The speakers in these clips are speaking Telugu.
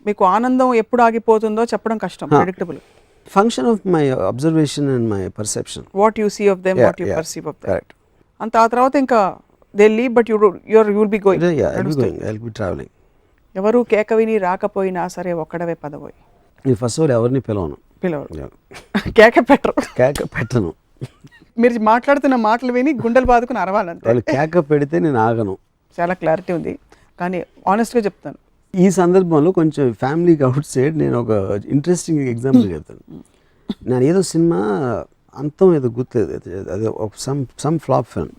మీకు ఆనందం ఎప్పుడు ఆగిపోతుందో చెప్పడం కష్టం, predictable. Function of my observation and my perception. What you see of them, what you perceive of them. Correct. అంత ఆ తర్వాత ఇంకా they leave, but you will be going. I'll be travelling. ఎవరు కేక విని రాకపోయినా సరే ఒక్కడవే పదపోయి. నేను ఫస్ట్ ఆల్ ఎవరిని పిలవను, పిలవరు, కేక పెట్టరు, కేక పెట్టను. మీరు మాట్లాడుతున్న మాటలు విని గుండెలు బాదుకుని అరవాలంటే. వాళ్ళు కేక పెడితే నేను ఆగను. చాలా క్లారిటీ ఉంది, కానీ ఆనెస్ట్గా చెప్తాను. ఈ సందర్భంలో కొంచెం ఫ్యామిలీకి అవుట్ సైడ్ నేను ఒక ఇంట్రెస్టింగ్ ఎగ్జాంపుల్ చెప్తాను. నేను ఏదో సినిమా అంతం ఏదో గుర్తులేదు, అదే సమ్ ఫ్లాప్ ఫిల్మ్.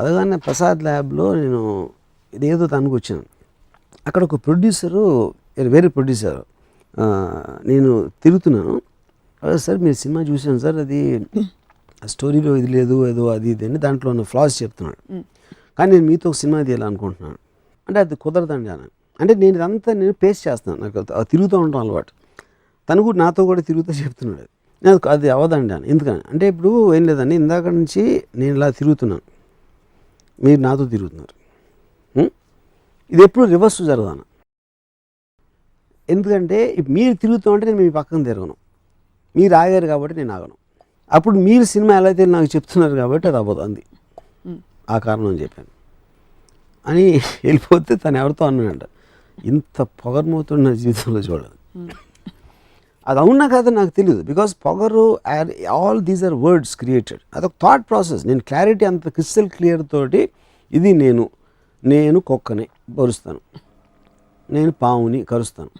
అదగానే ప్రసాద్ ల్యాబ్లో నేను ఇదేదో తనకు వచ్చాను. అక్కడ ఒక ప్రొడ్యూసరు, వేరే ప్రొడ్యూసర్, నేను తిరుగుతున్నాను. సార్ మీరు సినిమా చూసాను సార్, అది స్టోరీలో ఇది లేదు, ఏదో అది ఇది అని దాంట్లో ఉన్న ఫ్లాస్ చెప్తున్నాడు. కానీ నేను మీతో ఒక సినిమా తీయాలనుకుంటున్నాను అంటే అది కుదరదండి అని. అంటే నేను ఇదంతా నేను పేస్ట్ చేస్తున్నాను, నాకు తిరుగుతూ ఉంటాం అలవాటు. తను కూడా నాతో కూడా తిరుగుతూ చెప్తున్నాడు, నేను అది అవ్వదండి అని. ఎందుకని అంటే ఇప్పుడు ఏం లేదండి, ఇందాక నుంచి నేను ఇలా తిరుగుతున్నాను, మీరు నాతో తిరుగుతున్నారు, ఇది ఎప్పుడు రివర్స్ జరగదాను. ఎందుకంటే మీరు తిరుగుతూ ఉంటే నేను మీ పక్కన తిరగను, మీరు ఆగారు కాబట్టి నేను ఆగను. అప్పుడు మీరు సినిమా ఎలా అయితే నాకు చెప్తున్నారు కాబట్టి అది అవ్వదు, అంది ఆ కారణం అని చెప్పాను అని వెళ్ళిపోతే తను ఎవరితో అన్నాడంట, ఇంత పొగరుమవుతున్న నా జీవితంలో చూడదు. అది అవునా కదా నాకు తెలియదు, బికాస్ పొగరు all these are words created, అదొక థాట్ ప్రాసెస్. నేను క్లారిటీ అంత క్రిస్టల్ క్లియర్ తోటి ఇది నేను కుక్కని కరుస్తాను, నేను పావుని కరుస్తాను,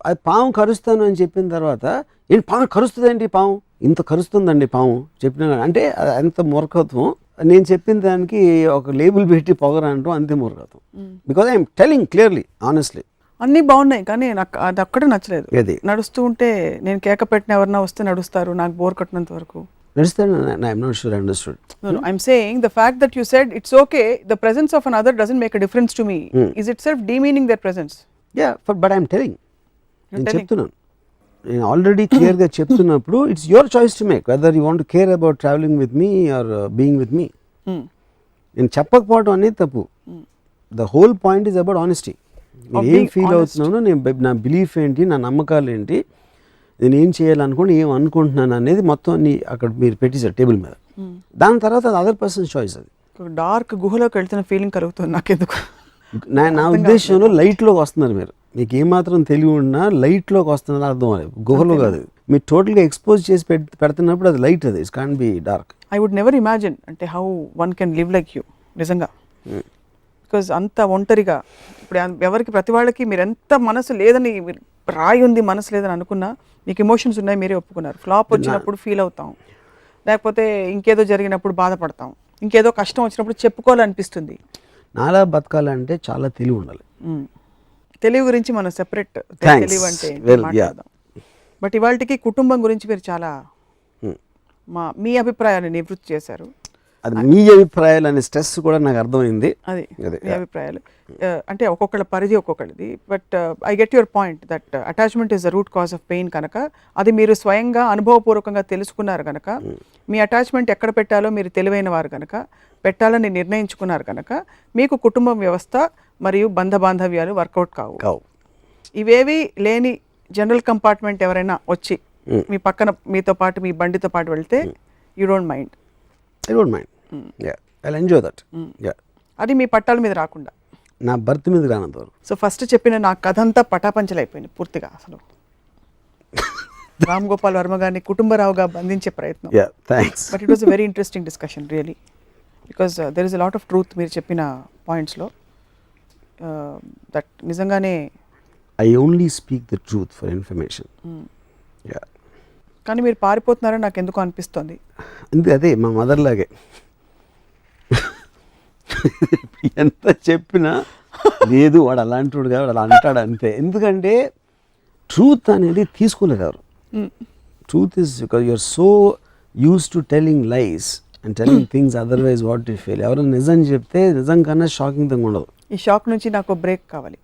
అది పాము కరుస్తాను అని చెప్పిన తర్వాత ఏంటి పాము కరుస్తుందండి, పాము ఇంత కరుస్తుందండి పాము చెప్పిన అంటే అంత మూర్ఖత్వం. నేను చెప్పిన దానికి ఒక లేబుల్ పెట్టి పొగరు అంటాం, అంతే మూర్ఖత్వం. Because I'm telling clearly honestly. అన్నీ బాగున్నాయి, కానీ నాకు అది ఒక్కటే నచ్చలేదు. ఏది? నడుస్తూ ఉంటే నేను కేక పెట్టిన ఎవరన్నా వస్తే నడుస్తారు, నాకు బోర్ కట్టినంత వరకు నడుస్తాను. I'm not sure I understood. I'm saying the fact that you said it's okay, the presence of another doesn't make a difference to me, is it self demeaning their presence? Yeah, but I'm telling, నేను చెప్తున్నాను, నేను ఆల్రెడీ క్లియర్గా చెప్తున్నప్పుడు it's your choice to make whether you want to care about travelling with me or being with me. నేను చెప్పకపోవడం అనేది తప్పు. The whole point is about honesty. నేను ఏం ఫీల్ అవుతున్నానో, నేను నా బిలీఫ్ ఏంటి, నా నమ్మకాలు ఏంటి, నేను ఏం చేయాలనుకోండి, ఏం అనుకుంటున్నాను అనేది మొత్తం అక్కడ మీరు పెట్టేశారు టేబుల్ మీద. దాని తర్వాత అది అదర్ పర్సన్ చాయిస్. అది డార్క్ గుహలోకి వెళ్తున్న ఫీలింగ్ కలుగుతుంది నాకెందుకు. నా ఉద్దేశంలో లైట్లోకి వస్తున్నారు మీరు, మీకు ఏమాత్రం తెలివి ఉన్నా లైట్లోకి వస్తున్నది అర్థం అవ్వలేదు, గుహలో కాదు. మీరు టోటల్గా ఎక్స్పోజ్ చేసి పెడుతున్నప్పుడు అది లైట్, అది it's can't be dark. I would never imagine అంటే how one can live like you నిజంగా. బికాజ్ అంత ఒంటరిగా ఇప్పుడు ఎవరికి ప్రతి వాళ్ళకి మీరు ఎంత మనసు లేదని, రాయి ఉంది మనసు లేదని అనుకున్నా, మీకు ఎమోషన్స్ ఉన్నాయి, మీరే ఒప్పుకున్నారు. ఫ్లాప్ వచ్చినప్పుడు ఫీల్ అవుతాం, లేకపోతే ఇంకేదో జరిగినప్పుడు బాధపడతాం, ఇంకేదో కష్టం వచ్చినప్పుడు చెప్పుకోవాలనిపిస్తుంది. నాలా బతకాలంటే చాలా తెలివి ఉండాలి. తెలివి గురించి మనం సెపరేట్ తెలివి అంటే మాట్లాడదాం. బట్ ఇవాళకి కుటుంబం గురించి మీరు చాలా మీ అభిప్రాయాన్ని నివృత్తి చేశారు. అది మీ అభిప్రాయాలు అనే స్ట్రెస్ కూడా నాకు అర్థమైంది. అది మీ అభిప్రాయాలు అంటే ఒక్కొక్కళ్ళ పరిధి ఒక్కొక్కటిది. But I get your point that attachment is the root cause of pain కనుక, అది మీరు స్వయంగా అనుభవపూర్వకంగా తెలుసుకున్నారు కనుక, మీ అటాచ్మెంట్ ఎక్కడ పెట్టాలో మీరు తెలివైన వారు కనుక, పెట్టాలని నిర్ణయించుకున్నారు కనుక, మీకు కుటుంబం వ్యవస్థ మరియు బంధ బాంధవ్యాలు వర్కౌట్ కావు. ఇవేవి లేని జనరల్ కంపార్ట్మెంట్ ఎవరైనా వచ్చి మీ పక్కన మీతో పాటు మీ బండితో పాటు వెళ్తే you don't mind. I don't mind. Yeah, I'll enjoy that. Yeah, అది మీ పట్టాల మీద రాకుండా, నా బర్త్ మీద రానంత వరకు. సో ఫస్ట్ చెప్పిన నా కథ అంతా పటాపంచలైపోయింది పూర్తిగా. అసలు రామ్ గోపాల్ వర్మ గారిని కుటుంబరావుగా బంధించే ప్రయత్నం. Yeah, thanks. But it was a very interesting discussion really, because there is a lot of truth మీరు చెప్పిన పాయింట్స్లో. దట్ నిజంగానే I only speak the truth for information. Yeah, కానీ మీరు పారిపోతున్నారని నాకు ఎందుకు అనిపిస్తుంది. అదే మా మదర్ లాగే, ఎంత చెప్పినా లేదు వాడు అలాంటి వాడు కాదు, వాడు అలా అంటాడు అంతే. ఎందుకంటే ట్రూత్ అనేది తీసుకోలేరు ఎవరు. Truth is because you're so use to telling lies and telling things otherwise what you feel. ఎవరైనా నిజం చెప్తే నిజం కన్నా షాకింగ్ థింగ్ ఉండదు. ఈ షాక్ నుంచి నాకు బ్రేక్ కావాలి.